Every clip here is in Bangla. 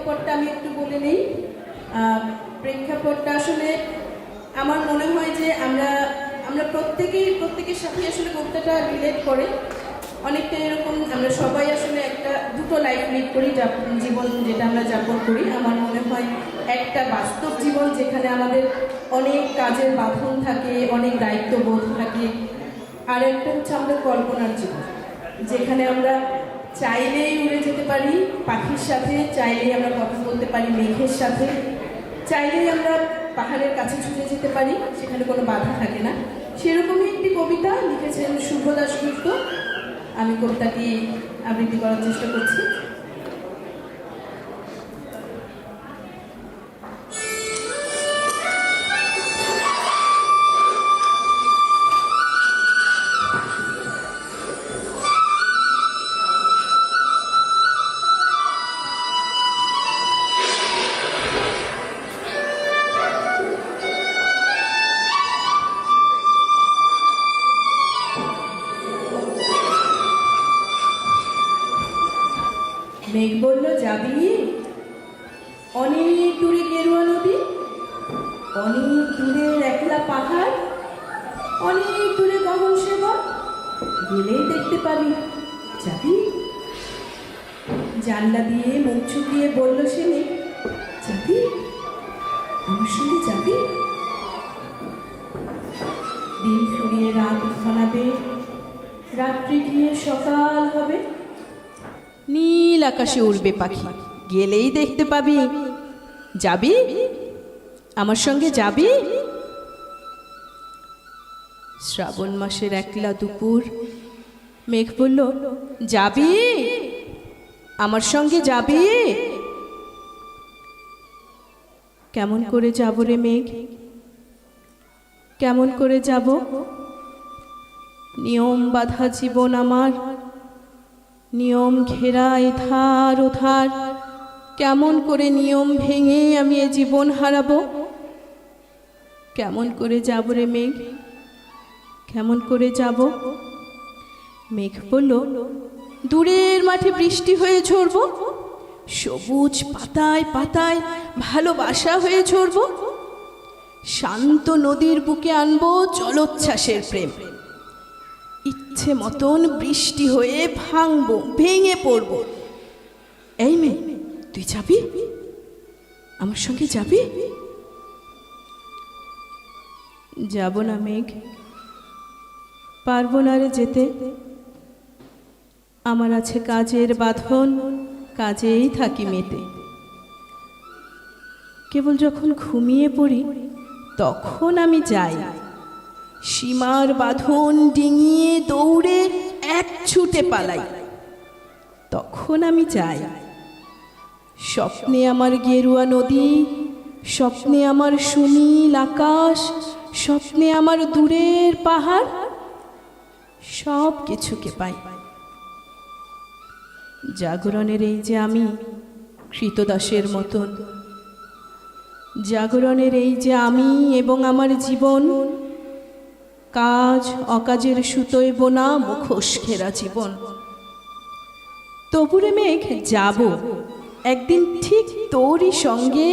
প্রেক্ষাপটটা আমি একটু বলে নেই। প্রেক্ষাপটটা আসলে আমার মনে হয় যে আমরা প্রত্যেকের সাথে আসলে কবিতাটা রিলেট করে অনেকটা এরকম। আমরা সবাই আসলে দুটো লাইফ লিড করি, জীবন যেটা আমরা যাপন করি। আমার মনে হয় একটা বাস্তব জীবন যেখানে আমাদের অনেক কাজের বাঁধন থাকে, অনেক দায়িত্ববোধ থাকে, আর একটা হচ্ছে আমাদের কল্পনার জীবন, যেখানে আমরা চাইলেই উড়ে যেতে পারি পাখির সাথে, চাইলেই আমরা কথা বলতে পারি মেঘের সাথে, চাইলেই আমরা পাহাড়ের কাছে ছুটে যেতে পারি, সেখানে কোনো বাধা থাকে না। সেরকমই একটি কবিতা লিখেছেন শুভ দাশগুপ্ত। আমি কবিতাটি আবৃত্তি করার চেষ্টা করছি। মেঘ বলল, যাবি অনেক দূরে গেরুয়া নদী, অনেক দূরের একলা পাহাড়, অনেক দূরে গগন সেবক, গেলেই দেখতে পাবি। যাবি? জানলা দিয়ে মুখ চুকিয়ে বলল সে মেঘ, যাবি? আমার সঙ্গে যাবি? দিন ফুরিয়ে রাত ঘনাবে, রাত্রি গিয়ে সকাল হবে, নীল আকাশে উড়বে পাখি, গেলেই দেখতে পাবি। যাবি? আমার সঙ্গে যাবি? শ্রাবণ মাসের একলা দুপুর, মেঘ বলল, যাবি? আমার সঙ্গে যাবি? কেমন করে যাব রে মেঘ, কেমন করে যাব? নিয়ম বাঁধা জীবন আমার, নিয়ম ঘেরা এধার ওধার, কেমন করে নিয়ম ভেঙে আমি এ জীবন হারাবো? কেমন করে যাব রে মেঘ, কেমন করে যাব? মেঘ বলল, দূরের মাঠে বৃষ্টি হয়ে ঝরব, সবুজ পাতায় পাতায় ভালোবাসা হয়ে ঝরব, শান্ত নদীর বুকে আনবো জলোচ্ছ্বাসের প্রেম, ইচ্ছে মতন বৃষ্টি হয়ে ভাঙবো, ভেঙে পড়বো। এই মেয়ে, তুই যাবি? আমার সঙ্গে যাবি? যাব না মেঘ, পারবো না রে যেতে। আমার আছে কাজের বাঁধন, কাজেই থাকি মেতে। কেবল যখন ঘুমিয়ে পড়ি তখন আমি যাই, সীমার বাঁধন ডিঙিয়ে দৌড়ে এক ছুটে পালাই, তখন আমি যাই। স্বপ্নে আমার গেরুয়া নদী, স্বপ্নে আমার সুনীল আকাশ, স্বপ্নে আমার দূরের পাহাড়, সব কিছুকে পাই। জাগরণের এই যে আমি কৃতদাসের মতন, জাগরণের এই যে আমি এবং আমার জীবন, কাজ অকাজের সুতোয় বোনা মুখোশ ঘেরা জীবন। তবুরে মেঘ, যাব একদিন ঠিক তোরই সঙ্গে,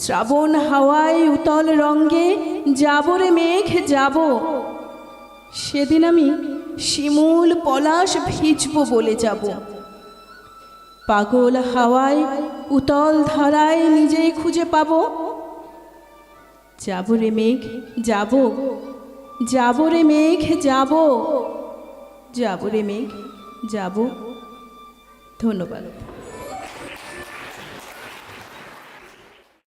শ্রাবণ হাওয়ায় উতল রঙ্গে, যাব রে মেঘ যাব। সেদিন আমি শিমুল পলাশ ভিজব বলে যাব, পাগল হাওয়ায় উতল ধারায় নিজেই খুঁজে পাব। যাব রে মেঘ যাব, যাব রে মেঘ যাব, যাব রে মেঘ যাব। ধন্যবাদ।